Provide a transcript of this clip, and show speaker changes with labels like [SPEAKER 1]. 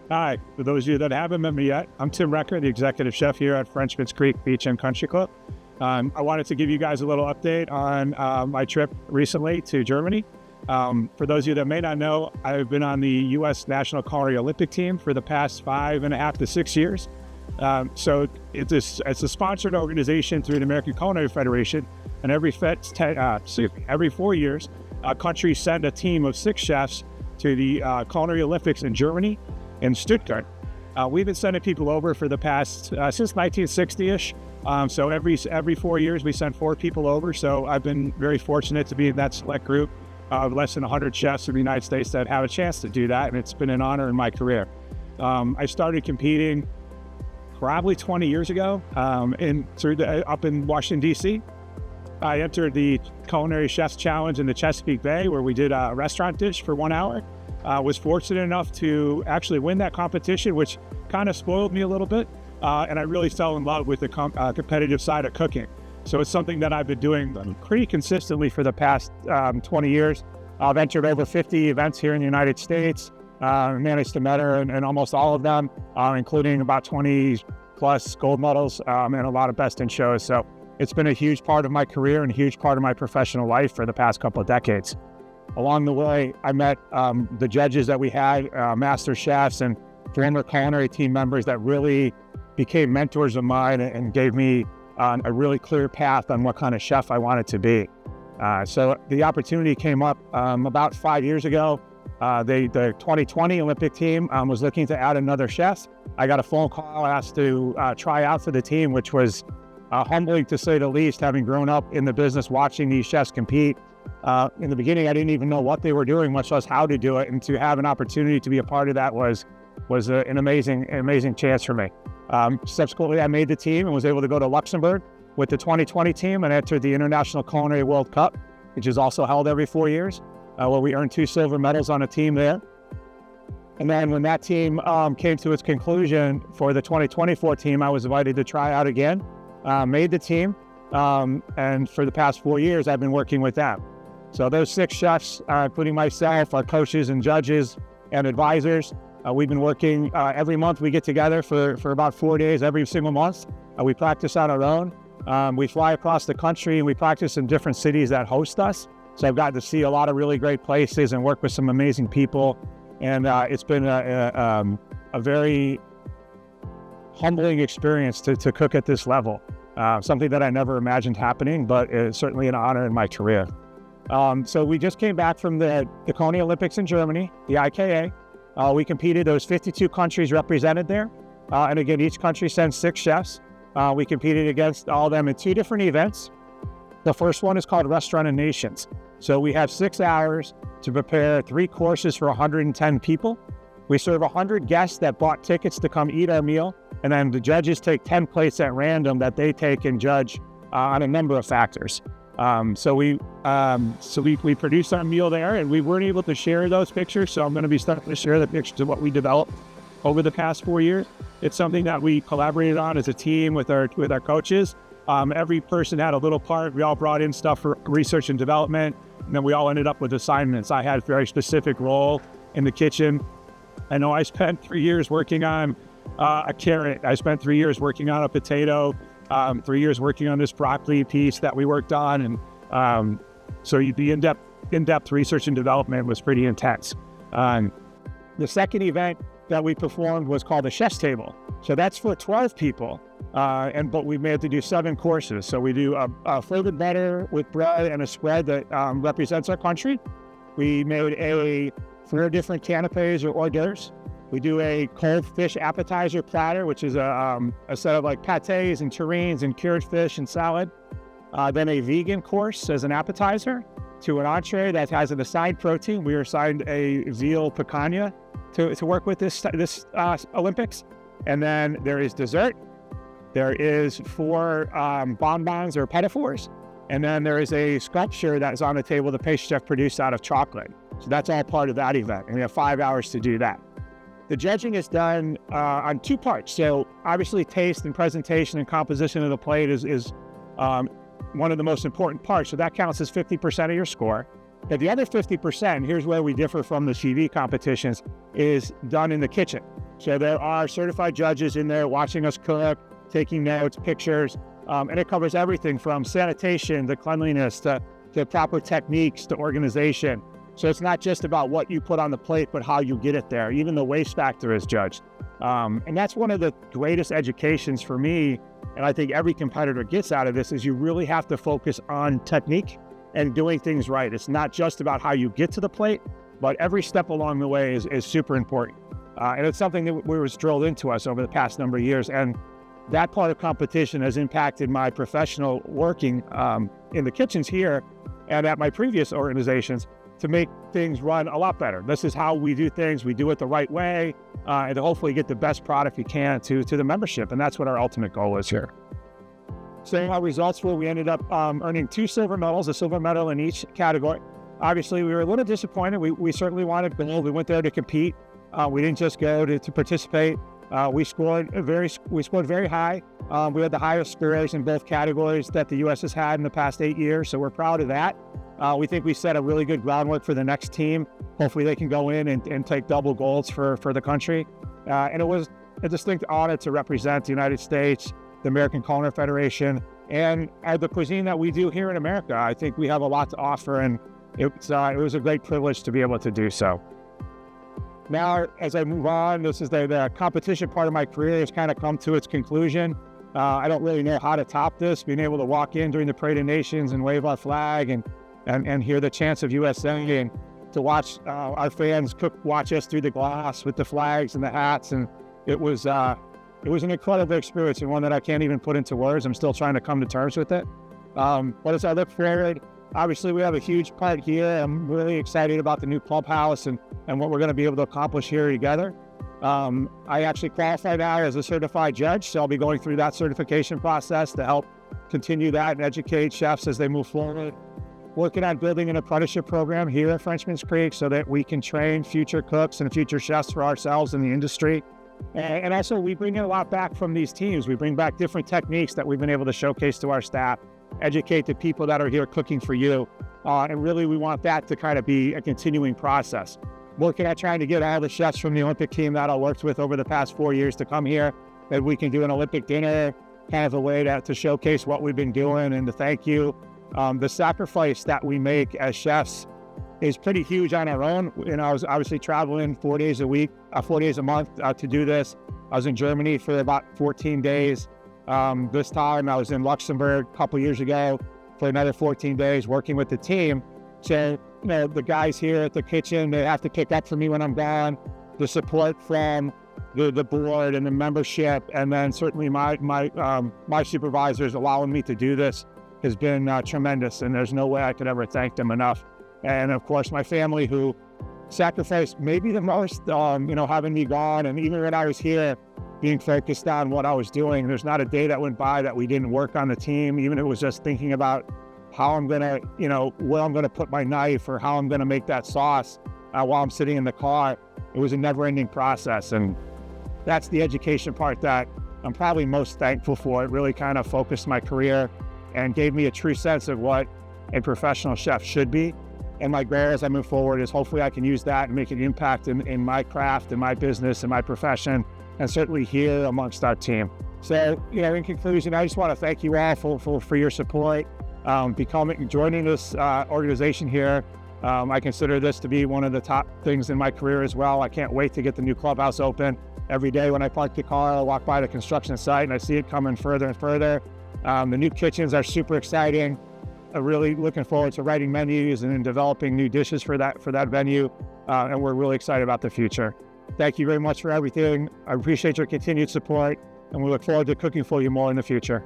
[SPEAKER 1] Hi, for those of you that haven't met me yet, I'm Tim Recker, the executive chef here at Frenchman's Creek Beach and Country Club. I wanted to give you guys a little update on my trip recently to Germany. For those of you that may not know, I've been on the U.S. National Culinary Olympic team for the past 5.5 to 6 years. So it's a sponsored organization through the American Culinary Federation, and every 4 years, countries send a team of 6 chefs to the Culinary Olympics in Germany in Stuttgart. We've been sending people over for the past, since 1960-ish. So every 4 years we send 4 people over. So I've been very fortunate to be in that select group of less than 100 chefs in the United States that have a chance to do that. And it's been an honor in my career. I started competing probably 20 years ago up in Washington, D.C. I entered the Culinary Chefs Challenge in the Chesapeake Bay, where we did a restaurant dish for 1 hour. Was fortunate enough to actually win that competition, which kind of spoiled me a little bit. And I really fell in love with the competitive side of cooking. So it's something that I've been doing pretty consistently for the past 20 years. I've entered over 50 events here in the United States, managed to enter in almost all of them, including about 20 plus gold medals and a lot of best in shows. So it's been a huge part of my career and a huge part of my professional life for the past couple of decades. Along the way, I met the judges that we had, master chefs and former culinary team members that really became mentors of mine and gave me a really clear path on what kind of chef I wanted to be. So the opportunity came up about 5 years ago. The 2020 Olympic team was looking to add another chef. I got a phone call, asked to try out for the team, which was humbling to say the least, having grown up in the business watching these chefs compete. In the beginning, I didn't even know what they were doing, much less how to do it. And to have an opportunity to be a part of that was an amazing chance for me. Subsequently, I made the team and was able to go to Luxembourg with the 2020 team and entered the International Culinary World Cup, which is also held every 4 years, where we earned 2 silver medals on a team there. And then when that team came to its conclusion for the 2024 team, I was invited to try out again, made the team, and for the past 4 years, I've been working with them. So those 6 chefs, including myself, our coaches and judges and advisors, we've been working every month. We get together for about 4 days every single month. We practice on our own. We fly across the country and we practice in different cities that host us. So I've gotten to see a lot of really great places and work with some amazing people. And it's been a very humbling experience to cook at this level. Something that I never imagined happening, but it's certainly an honor in my career. So we just came back from the Culinary Olympics in Germany, the IKA. We competed, there was 52 countries represented there. And again, each country sends 6 chefs. We competed against all of them in 2 different events. The first one is called Restaurant of Nations. So we have 6 hours to prepare 3 courses for 110 people. We serve 100 guests that bought tickets to come eat our meal. And then the judges take 10 plates at random that they take and judge on a number of factors. So we produced our meal there, and we weren't able to share those pictures. So I'm going to be starting to share the pictures of what we developed over the past 4 years. It's something that we collaborated on as a team with our coaches. Every person had a little part. We all brought in stuff for research and development, and then we all ended up with assignments. I had a very specific role in the kitchen. I know I spent 3 years working on a carrot. I spent 3 years working on a potato. 3 years working on this broccoli piece that we worked on. And so the in-depth research and development was pretty intense. The second event that we performed was called the Chef's Table. So that's for 12 people. But we made to do 7 courses. So we do a flavored butter with bread and a spread that represents our country. We made 4 different canapes or hors d'oeuvres. We do a cold fish appetizer platter, which is a set of like pâtés and terrines and cured fish and salad. Then a vegan course as an appetizer, to an entree that has an assigned protein. We were assigned a veal picanha to work with this Olympics. And then there is dessert. There is 4 bonbons or petit fours. And then there is a sculpture that is on the table the pastry chef produced out of chocolate. So that's all part of that event. And we have 5 hours to do that. The judging is done on 2 parts. So obviously taste and presentation and composition of the plate is one of the most important parts. So that counts as 50% of your score. Now the other 50%, here's where we differ from the TV competitions, is done in the kitchen. So there are certified judges in there watching us cook, taking notes, pictures, and it covers everything from sanitation to cleanliness to proper techniques to organization. So it's not just about what you put on the plate, but how you get it there. Even the waste factor is judged. And that's one of the greatest educations for me, and I think every competitor gets out of this, is you really have to focus on technique and doing things right. It's not just about how you get to the plate, but every step along the way is super important. And it's something that was drilled into us over the past number of years. And that part of competition has impacted my professional working in the kitchens here and at my previous organizations to make things run a lot better. This is how we do things. We do it the right way, and to hopefully get the best product you can to the membership. And that's what our ultimate goal is here. So our results were, we ended up earning 2 silver medals, a silver medal in each category. Obviously, we were a little disappointed. We certainly wanted gold. We went there to compete. We didn't just go to participate. We scored very high. We had the highest scores in both categories that the U.S. has had in the past 8 years, so we're proud of that. We think we set a really good groundwork for the next team. Hopefully they can go in and take double golds for the country. And it was a distinct honor to represent the United States, the American Culinary Federation, and the cuisine that we do here in America. I think we have a lot to offer, and it was a great privilege to be able to do so. Now, as I move on, this is the competition part of my career has kind of come to its conclusion. I don't really know how to top this, being able to walk in during the Parade of Nations and wave our flag and hear the chants of USA, and to watch our fans watch us through the glass with the flags and the hats. And it was an incredible experience, and one that I can't even put into words. I'm still trying to come to terms with it. But as I look forward, obviously we have a huge part here. I'm really excited about the new clubhouse and what we're going to be able to accomplish here together. I actually qualified now as a certified judge, so I'll be going through that certification process to help continue that and educate chefs as they move forward. Working on building an apprenticeship program here at Frenchman's Creek so that we can train future cooks and future chefs for ourselves in the industry. And also, we bring in a lot back from these teams. We bring back different techniques that we've been able to showcase to our staff, educate the people that are here cooking for you. And really, we want that to kind of be a continuing process. Working at trying to get all the chefs from the Olympic team that I worked with over the past 4 years to come here, that we can do an Olympic dinner, kind of a way to showcase what we've been doing and to thank you. The sacrifice that we make as chefs is pretty huge on our own. You know, I was obviously traveling 4 days a month to do this. I was in Germany for about 14 days. This time I was in Luxembourg a couple years ago for another 14 days working with the team. So, you know, the guys here at the kitchen, they have to pick up for me when I'm gone. The support from the board and the membership, and then certainly my supervisors allowing me to do this has been tremendous, and there's no way I could ever thank them enough. And of course, my family, who sacrificed maybe the most, having me gone, and even when I was here, being focused on what I was doing. There's not a day that went by that we didn't work on the team, even if it was just thinking about how I'm gonna, where I'm gonna put my knife or how I'm gonna make that sauce while I'm sitting in the car. It was a never-ending process, and that's the education part that I'm probably most thankful for. It really kind of focused my career and gave me a true sense of what a professional chef should be. And my goal as I move forward is hopefully I can use that and make an impact in my craft, in my business, in my profession, and certainly here amongst our team. So, in conclusion, I just want to thank you all for your support, joining this organization here. I consider this to be one of the top things in my career as well. I can't wait to get the new clubhouse open. Every day when I park the car, I walk by the construction site and I see it coming further and further. The new kitchens are super exciting. I'm really looking forward to writing menus and developing new dishes for that venue. And we're really excited about the future. Thank you very much for everything. I appreciate your continued support, and we look forward to cooking for you more in the future.